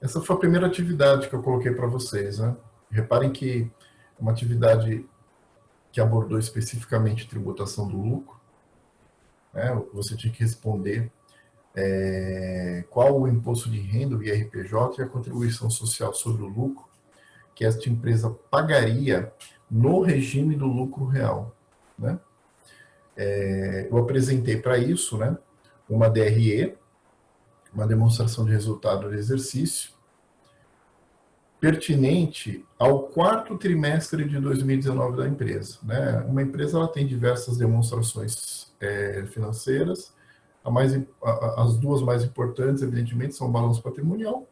Essa foi a primeira atividade que eu coloquei para vocês, né? Reparem que é uma atividade que abordou especificamente tributação do lucro, né? Você tinha que responder qual o imposto de renda, o IRPJ, e a contribuição social sobre o lucro que esta empresa pagaria no regime do lucro real, né? Eu apresentei para isso, né, uma DRE, uma demonstração de resultado do exercício, pertinente ao quarto trimestre de 2019 da empresa, né? Uma empresa ela tem diversas demonstrações financeiras, as duas mais importantes, evidentemente, são o balanço patrimonial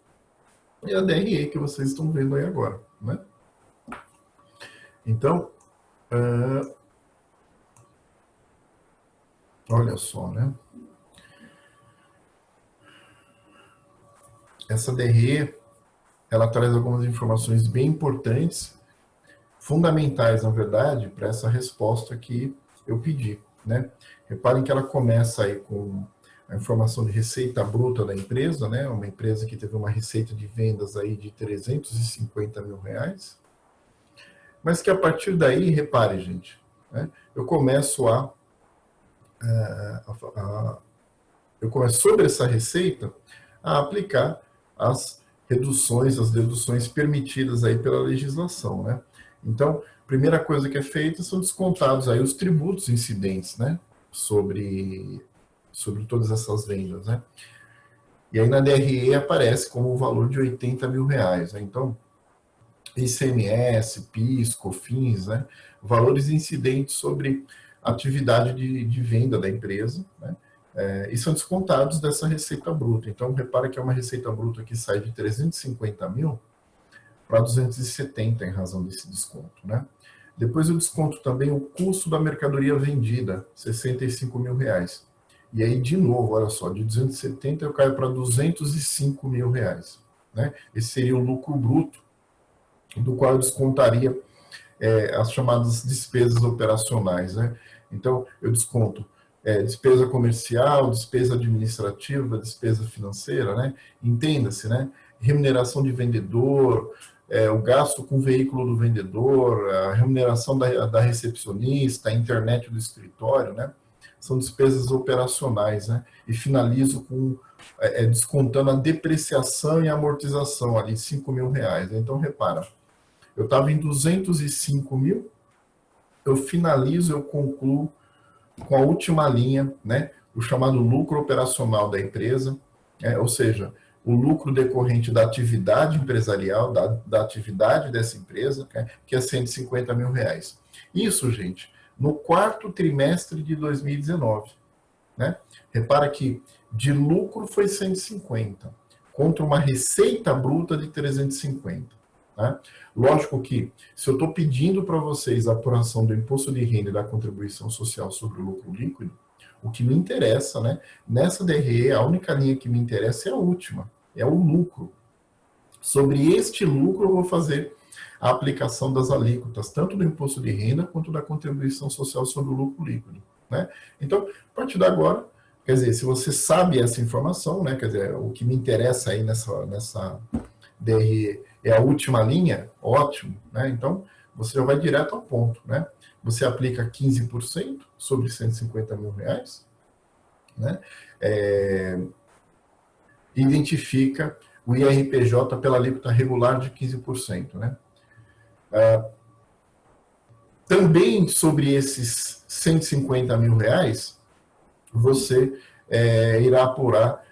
e a DRE que vocês estão vendo aí agora, né? Então, olha só, né? Essa DRE, ela traz algumas informações bem importantes, fundamentais, na verdade, para essa resposta que eu pedi, né? Reparem que ela começa aí com a informação de receita bruta da empresa, né? Uma empresa que teve uma receita de vendas aí de 350 mil reais, mas que a partir daí, repare, gente, né? Eu começo sobre essa receita, a aplicar as reduções, as deduções permitidas aí pela legislação, né? Então, primeira coisa que é feita são descontados aí os tributos incidentes, né? Sobre todas essas vendas, né? E aí na DRE aparece como o valor de 80 mil reais, né? Então, ICMS, PIS, COFINS, né? Valores incidentes sobre a atividade de venda da empresa, né? E são descontados dessa receita bruta. Então, repara que é uma receita bruta que sai de 350 mil para 270 em razão desse desconto, né? Depois eu desconto também o custo da mercadoria vendida, 65 mil reais. E aí, de novo, olha só, de 270 eu caio para 205 mil reais, né? Esse seria o lucro bruto, do qual eu descontaria as chamadas despesas operacionais, né? Então, eu desconto despesa comercial, despesa administrativa, despesa financeira, né? Entenda-se, né? Remuneração de vendedor, o gasto com o veículo do vendedor, a remuneração da recepcionista, a internet do escritório, né? São despesas operacionais, né? E finalizo com descontando a depreciação e amortização ali, 5 mil reais. Então, repara, eu estava em 205 mil, eu finalizo, eu concluo com a última linha, né, o chamado lucro operacional da empresa, ou seja, o lucro decorrente da atividade empresarial, da atividade dessa empresa, que é 150 mil reais. Isso, gente, no quarto trimestre de 2019. Né? Repara que de lucro foi 150, contra uma receita bruta de 350. Né? Lógico que, se eu estou pedindo para vocês a apuração do imposto de renda e da contribuição social sobre o lucro líquido, o que me interessa, né, nessa DRE, a única linha que me interessa é a última, é o lucro. Sobre este lucro, eu vou fazer a aplicação das alíquotas, tanto do imposto de renda quanto da contribuição social sobre o lucro líquido. Né? Então, a partir de agora, quer dizer, se você sabe essa informação, né, quer dizer, o que me interessa aí nessa DRE é a última linha, ótimo, né? Então, você já vai direto ao ponto, né? Você aplica 15% sobre 150 mil reais, né? Identifica o IRPJ pela alíquota regular de 15%, né? Também sobre esses 150 mil reais, você irá apurar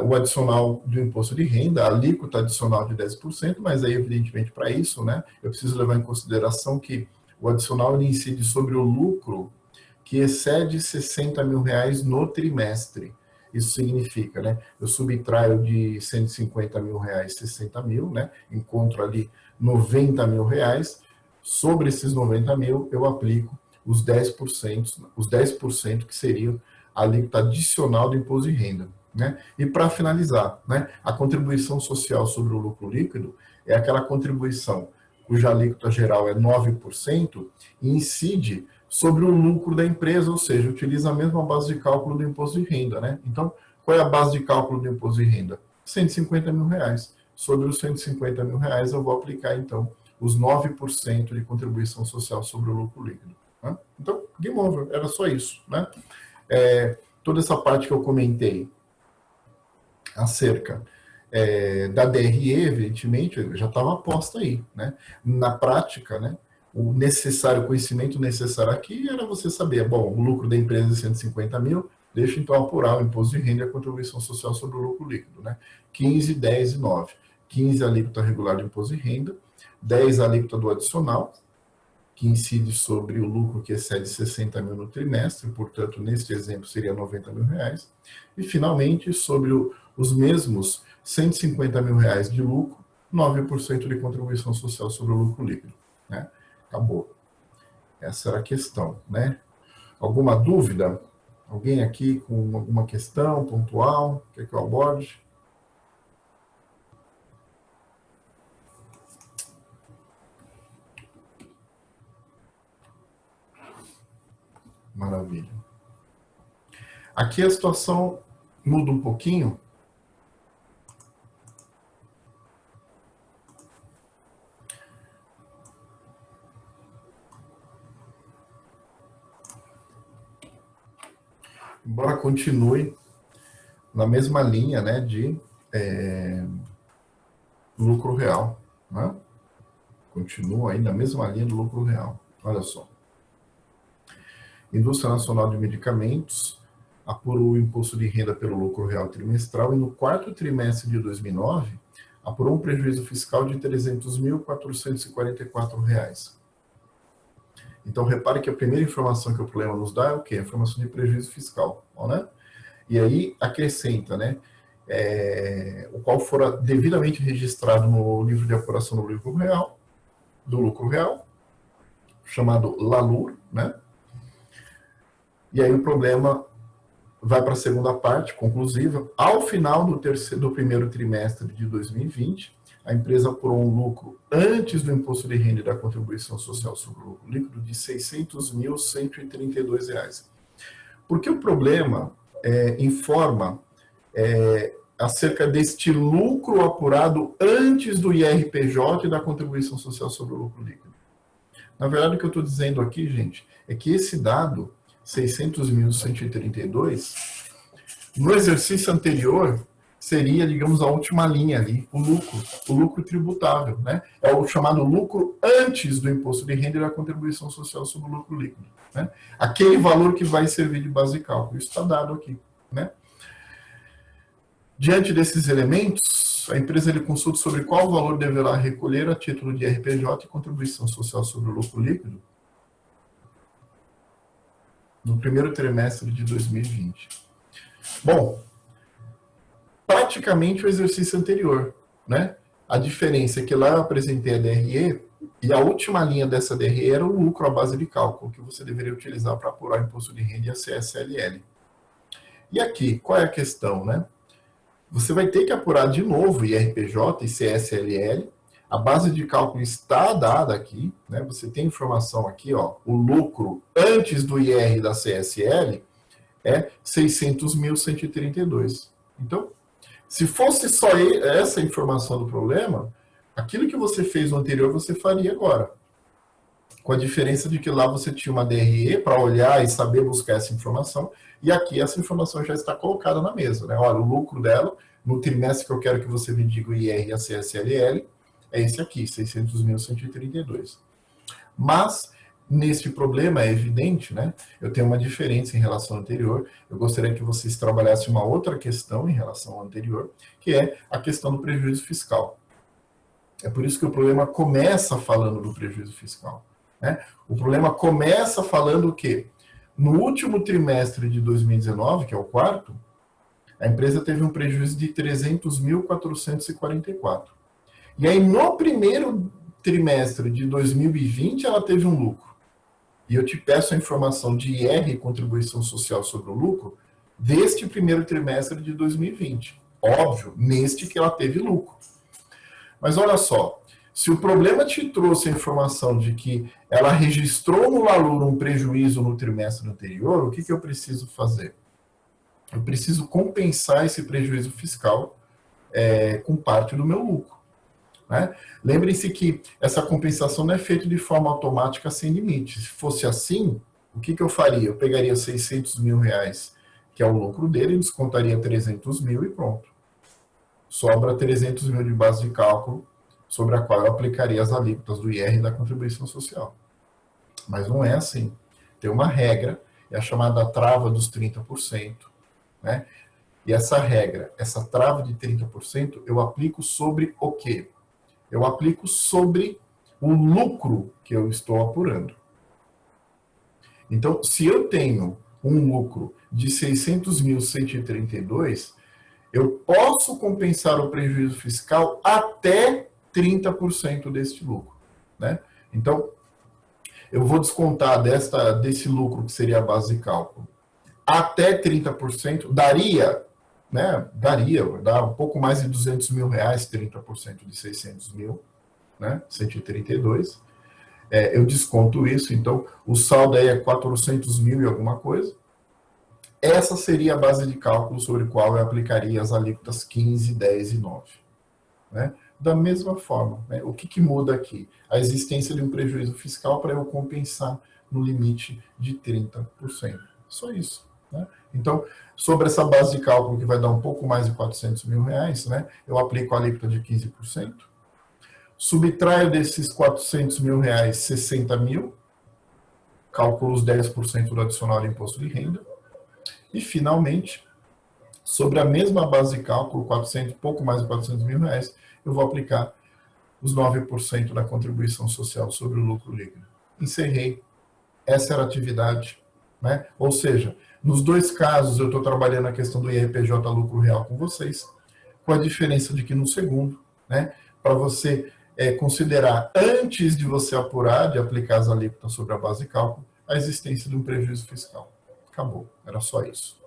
o adicional do imposto de renda, a alíquota adicional de 10%, mas aí, evidentemente, para isso, né, eu preciso levar em consideração que o adicional ele incide sobre o lucro que excede 60 mil reais no trimestre. Isso significa, né, eu subtraio de 150 mil reais 60 mil, né, encontro ali 90 mil reais, sobre esses 90 mil eu aplico os 10% que seriam a alíquota adicional do imposto de renda. Né? E para finalizar, né, a contribuição social sobre o lucro líquido é aquela contribuição cuja alíquota geral é 9% e incide sobre o lucro da empresa, ou seja, utiliza a mesma base de cálculo do imposto de renda. Né? Então, qual é a base de cálculo do imposto de renda? 150 mil reais. sobre os 150 mil reais eu vou aplicar, então, os 9% de contribuição social sobre o lucro líquido. Né? Então, game over, era só isso. Né? Toda essa parte que eu comentei acerca da DRE, evidentemente, já estava posta aí. Né? Na prática, né, o conhecimento necessário aqui era você saber, bom, o lucro da empresa é 150 mil, deixa então apurar o imposto de renda e a contribuição social sobre o lucro líquido. Né? 15, 10 e 9. 15 a alíquota regular de imposto de renda, 10 a alíquota do adicional, que incide sobre o lucro que excede 60 mil no trimestre, portanto, neste exemplo, seria 90 mil reais. E, finalmente, sobre os mesmos 150 mil reais de lucro, 9% de contribuição social sobre o lucro líquido. Né? Acabou. Essa era a questão. Né? Alguma dúvida? Alguém aqui com alguma questão pontual? Quer que eu aborde? Maravilha. Aqui a situação muda um pouquinho. Embora continue na mesma linha, né, de lucro real. Né? Continua aí na mesma linha do lucro real. Olha só. Indústria Nacional de Medicamentos apurou o imposto de renda pelo lucro real trimestral e no quarto trimestre de 2009 apurou um prejuízo fiscal de R$ 300.444. Então, repare que a primeira informação que o problema nos dá é o quê? A informação de prejuízo fiscal. Né? E aí acrescenta, né? O qual fora devidamente registrado no livro de apuração do lucro real, chamado LALUR, né? E aí o problema vai para a segunda parte, conclusiva. Ao final do primeiro trimestre de 2020, a empresa apurou um lucro antes do imposto de renda e da contribuição social sobre o lucro líquido de R$ 600.132. Porque o problema informa acerca deste lucro apurado antes do IRPJ e da contribuição social sobre o lucro líquido. Na verdade, o que eu estou dizendo aqui, gente, é que esse dado, 600.132, no exercício anterior, seria, digamos, a última linha ali, o lucro tributável, né? É o chamado lucro antes do imposto de renda e da contribuição social sobre o lucro líquido. Né? Aquele valor que vai servir de base de cálculo. Isso está dado aqui. Né? Diante desses elementos, a empresa consulta sobre qual valor deverá recolher a título de RPJ e contribuição social sobre o lucro líquido no primeiro trimestre de 2020. Bom, praticamente o exercício anterior, né? A diferença é que lá eu apresentei a DRE e a última linha dessa DRE era o lucro à base de cálculo que você deveria utilizar para apurar o imposto de renda e a CSLL. E aqui, qual é a questão, né? Você vai ter que apurar de novo IRPJ e CSLL. A base de cálculo está dada aqui, né? Você tem informação aqui, ó, o lucro antes do IR e da CSL é 600.132. Então, se fosse só essa informação do problema, aquilo que você fez no anterior, você faria agora. Com a diferença de que lá você tinha uma DRE para olhar e saber buscar essa informação, e aqui essa informação já está colocada na mesa. Né? Olha, o lucro dela, no trimestre que eu quero que você me diga o IR e a CSLL, é esse aqui, 600.132. Mas, neste problema, é evidente, né? Eu tenho uma diferença em relação ao anterior. Eu gostaria que vocês trabalhassem uma outra questão em relação ao anterior, que é a questão do prejuízo fiscal. É por isso que o problema começa falando do prejuízo fiscal. Né? O problema começa falando o quê? No último trimestre de 2019, que é o quarto, a empresa teve um prejuízo de 300.444. E aí, no primeiro trimestre de 2020, ela teve um lucro. E eu te peço a informação de IR, contribuição social sobre o lucro, deste primeiro trimestre de 2020. Óbvio, neste que ela teve lucro. Mas olha só, se o problema te trouxe a informação de que ela registrou no LALUR um prejuízo no trimestre anterior, o que eu preciso fazer? Eu preciso compensar esse prejuízo fiscal com parte do meu lucro. Né? Lembrem-se que essa compensação não é feita de forma automática sem limite. Se fosse assim, o que eu faria? Eu pegaria 600 mil reais, que é o lucro dele, descontaria 300 mil e pronto. Sobra 300 mil de base de cálculo, sobre a qual eu aplicaria as alíquotas do IR e da contribuição social. Mas não é assim. Tem uma regra, é a chamada trava dos 30%. Né? E essa regra, essa trava de 30%, eu aplico sobre o quê? Eu aplico sobre o lucro que eu estou apurando. Então, se eu tenho um lucro de 600.132, eu posso compensar o prejuízo fiscal até 30% deste lucro. Né? Então, eu vou descontar desse lucro, que seria a base de cálculo, até 30%, daria, dá um pouco mais de 200 mil reais, 30% de 600 mil, né, 132. Eu desconto isso, então o saldo aí é 400 mil e alguma coisa. Essa seria a base de cálculo sobre a qual eu aplicaria as alíquotas 15, 10 e 9. Né? Da mesma forma, né? O que muda aqui? A existência de um prejuízo fiscal para eu compensar no limite de 30%. Só isso. Né? Então, sobre essa base de cálculo, que vai dar um pouco mais de 400 mil reais, né? Eu aplico a alíquota de 15%, subtraio desses 400 mil reais 60 mil, calculo os 10% do adicional de imposto de renda, e, finalmente, sobre a mesma base de cálculo, 400, pouco mais de 400 mil reais, eu vou aplicar os 9% da contribuição social sobre o lucro líquido. Encerrei. Essa era a atividade. Né? Ou seja, nos dois casos eu estou trabalhando a questão do IRPJ lucro real com vocês, com a diferença de que no segundo, né, para você considerar, antes de você apurar, de aplicar as alíquotas sobre a base de cálculo, a existência de um prejuízo fiscal. Acabou. Era só isso.